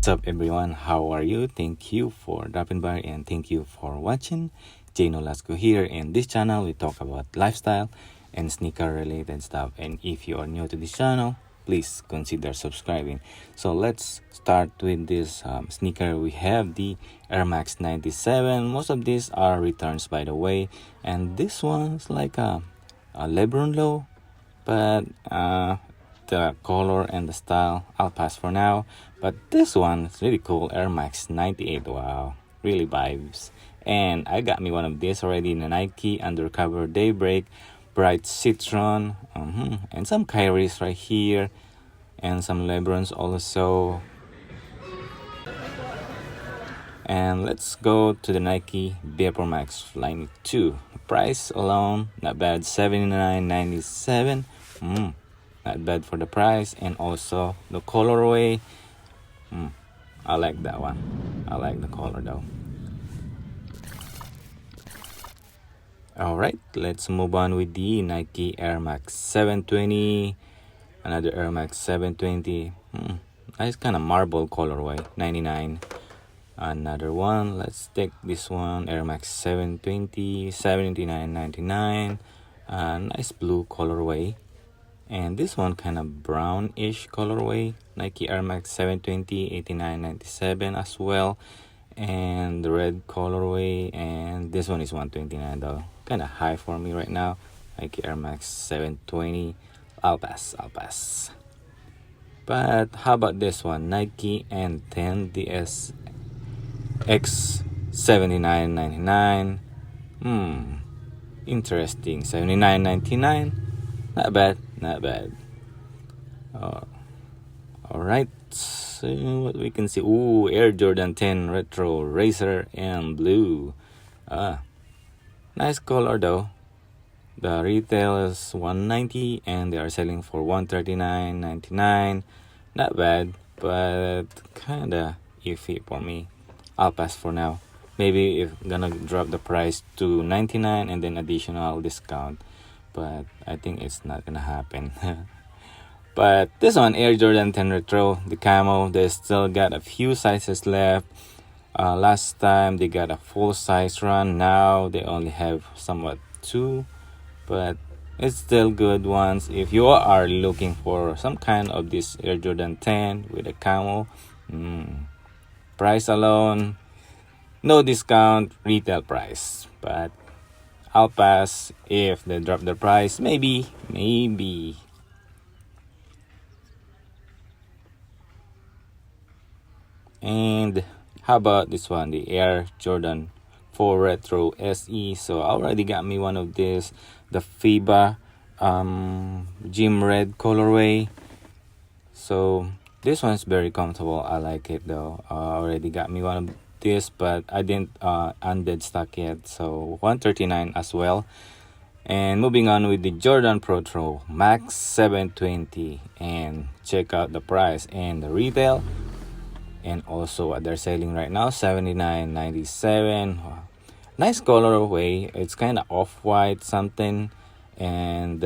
What's up everyone, how are you? Thank you for dropping by and thank you for watching. Nolasco here. In this channel we talk about lifestyle and sneaker related stuff, and if you are new to this channel, please consider subscribing. So let's start with this sneaker. We have the Air Max 97. Most of these are returns, by the way, and this one's like a Lebron low, but the color and the style I'll pass for now. But this one is really cool, Air Max 98. Wow, really vibes. And I got me one of these already in a Nike Undercover Daybreak Bright Citron, and some Kyries right here, and some Lebrons also. And let's go to the Nike Vapor Max Flying 2. Price alone, not bad, $79.97. Not bad for the price, and also the colorway. I like that one. I like the color though. Alright, let's move on with the Nike Air Max 720. Another Air Max 720. Nice kind of marble colorway, 99. Another one, let's take this one, Air Max 720, $79.99. Nice blue colorway. And this one kind of brownish colorway, Nike Air Max 720, $89.97 as well. And the red colorway, and this one is $129 though. Kind of high for me right now. Nike Air Max 720. I'll pass. But how about this one, Nike N10 DS X $79.99. Interesting, $79.99. Not bad. Alright, so what we can see, Air Jordan 10 Retro Racer and blue. Nice color though. The retail is $190 and they are selling for $139.99. Not bad, but kinda iffy for me. I'll pass for now. Maybe if gonna drop the price to $99 and then additional discount, but I think it's not gonna happen. But this one, Air Jordan 10 Retro, the camo, they still got a few sizes left. Last time they got a full size run. Now they only have somewhat 2, but it's still good ones. If you are looking for some kind of this Air Jordan 10 with a camo, price alone, no discount, retail price. But I'll pass if they drop the price. Maybe. And how about this one, the Air Jordan 4 Retro SE? So I already got me one of this, the FIBA gym red colorway. So this one's very comfortable. I like it though. Already got me one of this, but I didn't undead stock yet, so $139 as well. And moving on with the Jordan Pro Max 720, and check out the price and the retail, and also what they're selling right now, $79.97. Nice colorway. It's kind of off-white something, and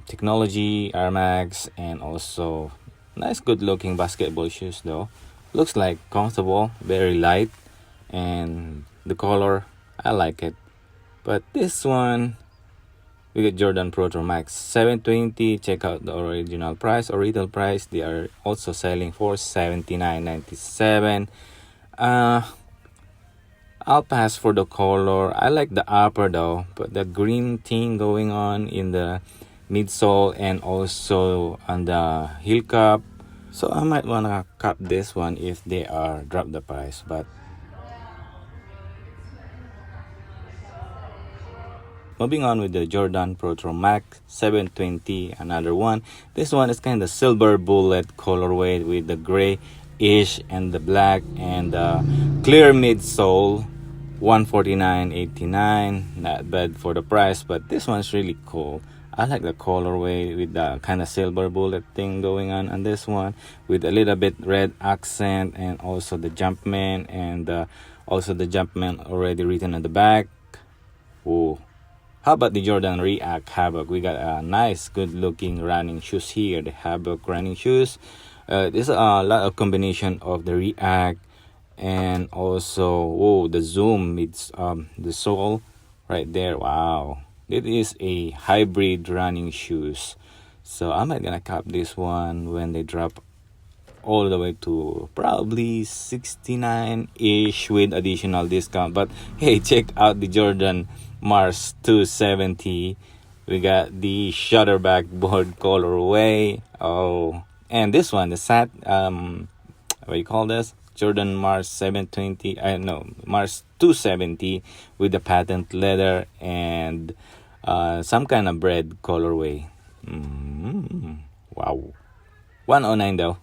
technology Air Max, and also nice good looking basketball shoes though. Looks like comfortable, very light, and the color, I like it. But this one, we get Jordan Pro Max 720. Check out the original price or retail price. They are also selling for $79.97. I'll pass for the color. I like the upper though, but the green thing going on in the midsole and also on the heel cup. So I might wanna cop this one if they are drop the price. But moving on with the Jordan Pro Max 720, another one. This one is kind of silver bullet colorway with the gray-ish and the black and the clear midsole. $149.89. Not bad for the price, but this one's really cool. I like the colorway with the kind of silver bullet thing going on this one, with a little bit red accent, and also the Jumpman, and also the Jumpman already written on the back. How about the Jordan React Havoc? We got a nice good looking running shoes here, the Havoc running shoes. There's a lot of combination of the React and also the zoom with the sole right there. Wow, it is a hybrid running shoes. So I'm not gonna cap this one when they drop all the way to probably 69-ish with additional discount. But hey, check out the Jordan Mars 270. We got the shutterback board colorway. Oh, and this one, the what do you call this? Jordan Mars 720. No, Mars 270 with the patent leather and some kind of bread colorway. Wow, 109 though.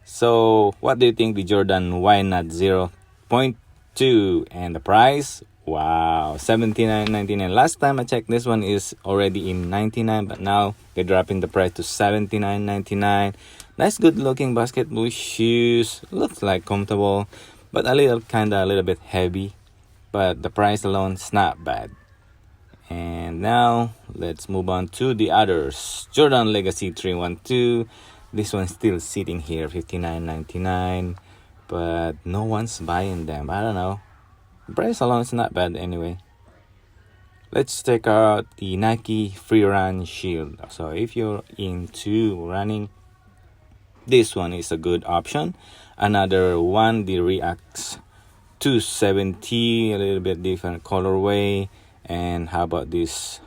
So, what do you think the Jordan Why Not 0.2 and the price? Wow, $79.99. Last time I checked, this one is already in $99, but now they're dropping the price to $79.99. Nice, good looking basketball shoes. Looks like comfortable, but a little bit heavy. But the price alone is not bad. And now let's move on to the others. Jordan Legacy 312. This one's still sitting here, $59.99, but no one's buying them. I don't know. The price alone is not bad anyway. Let's check out the Nike Free Run Shield. So if you're into running, this one is a good option. Another one, the React 270, a little bit different colorway. And how about this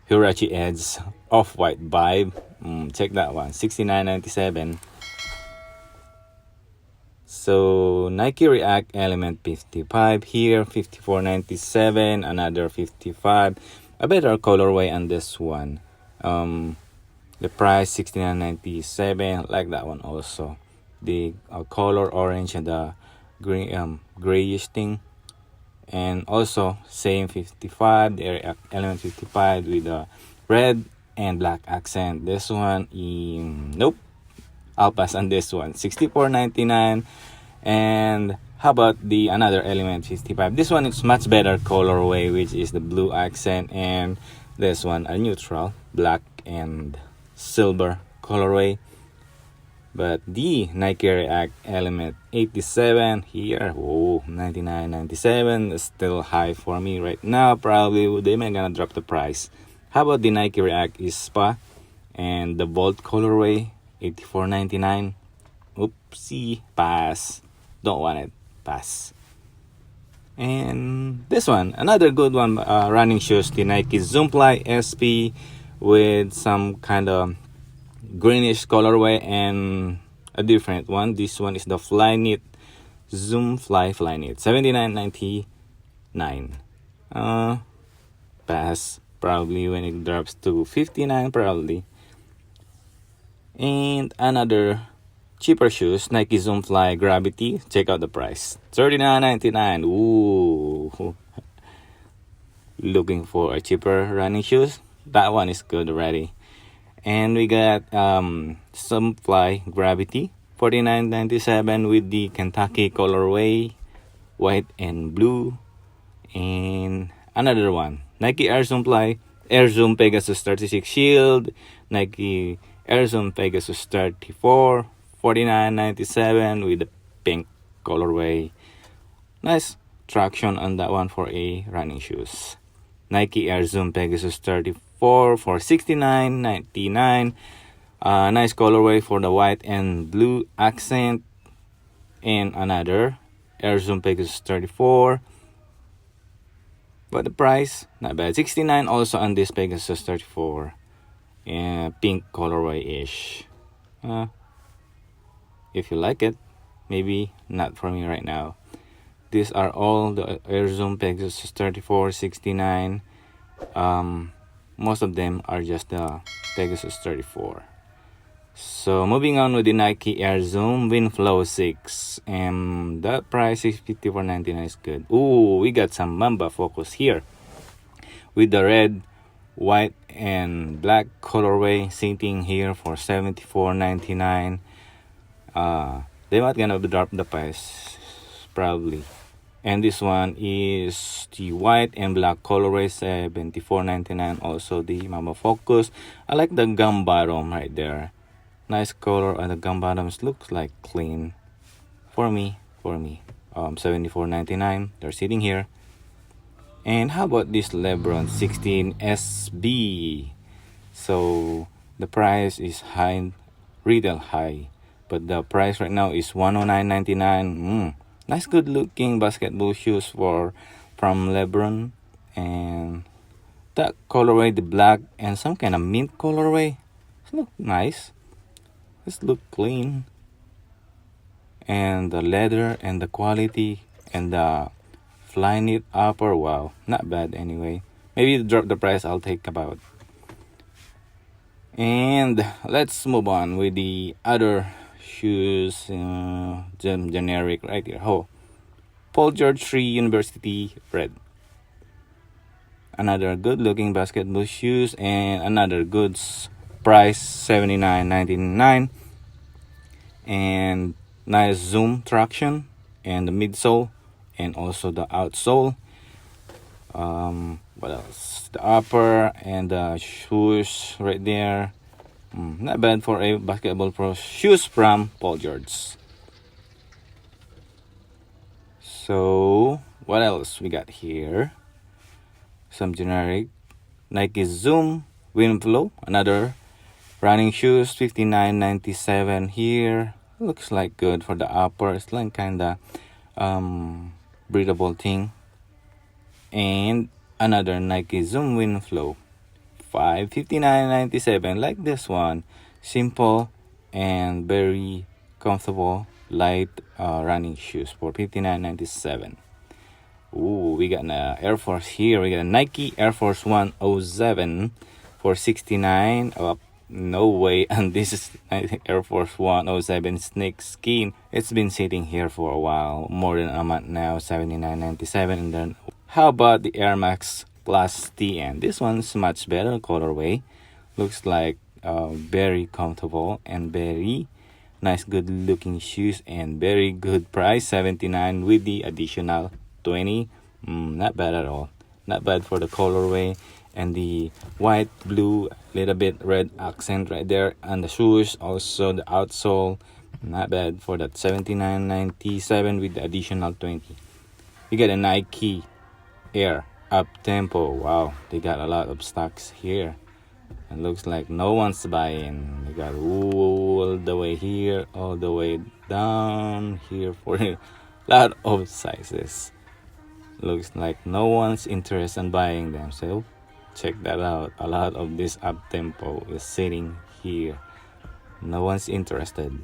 Hirachi Edge off-white vibe? Check that one, $69.97. So Nike React Element 55 here, $54.97. Another 55. A better colorway on this one. The price $69.97. Like that one also. The color orange and the green grayish thing. And also same 55, the React Element 55 with the red and black accent. This one, nope, I'll pass on this one. $64.99. And how about the another Element 55? This one is much better colorway, which is the blue accent, and this one a neutral black and silver colorway. But the Nike React Element 87 here, $99.97 is still high for me right now. Probably they may gonna drop the price. How about the Nike React Spa and the Volt colorway, $84.99. Oopsie, pass. Don't want it, pass. And this one, another good one, running shoes, the Nike Zoomfly SP with some kind of greenish colorway and a different one. This one is the Flyknit Zoomfly Flyknit, $79.99. Pass. Probably when it drops to $59, probably. And another cheaper shoes, Nike Zoomfly Gravity. Check out the price, $39.99. Ooh, looking for a cheaper running shoes? That one is good already. And we got Zoomfly Gravity, $49.97 with the Kentucky colorway, white and blue. And another one, Nike Air Zoom Pegasus 36 Shield, Nike Air Zoom Pegasus 34, $49.97 with the pink colorway. Nice traction on that one for a running shoes. Nike Air Zoom Pegasus 34 for $69.99. Nice colorway for the white and blue accent. And another Air Zoom Pegasus 34. But the price, not bad. $69 also on this Pegasus 34. Pink colorway-ish. If you like it, maybe not for me right now. These are all the Air Zoom Pegasus 34, $69. Most of them are just the Pegasus 34. So moving on with the Nike Air Zoom Winflow 6, and that price is $54.99 is good. Ooh, we got some Mamba Focus here with the red, white, and black colorway sitting here for $74.99. They're not gonna drop the price probably. And this one is the white and black colorway, $74.99. Also the Mamba Focus. I like the gum bottom right there. Nice color, and the gum bottoms looks like clean. For me. $74.99. They're sitting here. And how about this LeBron 16 SB? So the price is high, retail high, but the price right now is $109.99. Nice, good looking basketball shoes from LeBron, and that colorway, the black and some kind of mint colorway. This look nice. This look clean, and the leather and the quality and the fly knit upper, wow, not bad anyway. Maybe drop the price, I'll take about. And let's move on with the other shoes, generic right here. Paul George 3 University Red. Another good looking basketball shoes, and another good price, $79.99. And nice zoom traction, and the midsole, and also the outsole. What else? The upper and the shoes right there. Not bad for a basketball pro shoes from Paul George. So what else we got here? Some generic Nike Zoom Windflow, another running shoes, $59.97 here. Looks like good for the upper. It's like kinda breathable thing. And another Nike Zoom Windflow, $59.97. Like this one, simple and very comfortable, light running shoes for $59.97. Ooh, we got an Air Force here. We got a Nike Air Force 107 for $69. Oh, no way. And this is Air Force 107 Snakeskin. It's been sitting here for a while, more than a month now, $79.97. And then how about the Air Max Plus TN? This one's much better colorway. Looks like very comfortable and very nice, good looking shoes, and very good price, $79 with the additional $20. Not bad at all. Not bad for the colorway, and the white, blue, little bit red accent right there, and the shoes, also the outsole. Not bad for that, $79.97 with the additional $20. You get a Nike Air Up Tempo. Wow, they got a lot of stocks here. It looks like no one's buying. They got all the way here, all the way down here for a lot of sizes. Looks like no one's interested in buying them. So check that out. A lot of this up tempo is sitting here. No one's interested.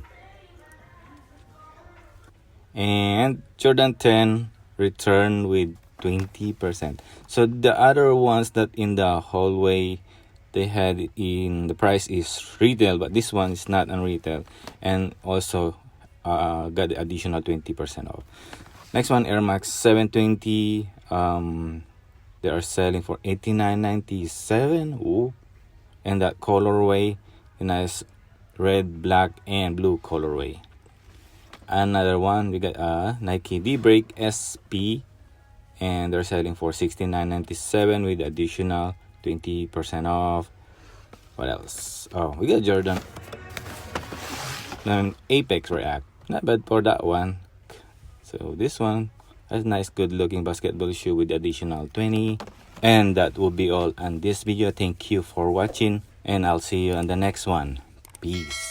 And Jordan 10 returned with 20%. So the other ones that in the hallway they had in the price is retail, but this one is not on retail, and also got the additional 20% off. Next one, Air Max 720. They are selling for $89.97. Ooh, and that colorway, a nice red, black, and blue colorway. Another one, we got Nike D-Break SP, and they're selling for $69.97 with additional 20% off. What else? Oh, we got Jordan Apex React. Not bad for that one. So this one has a nice, good looking basketball shoe with additional 20. And that will be all on this video. Thank you for watching, and I'll see you on the next one. Peace.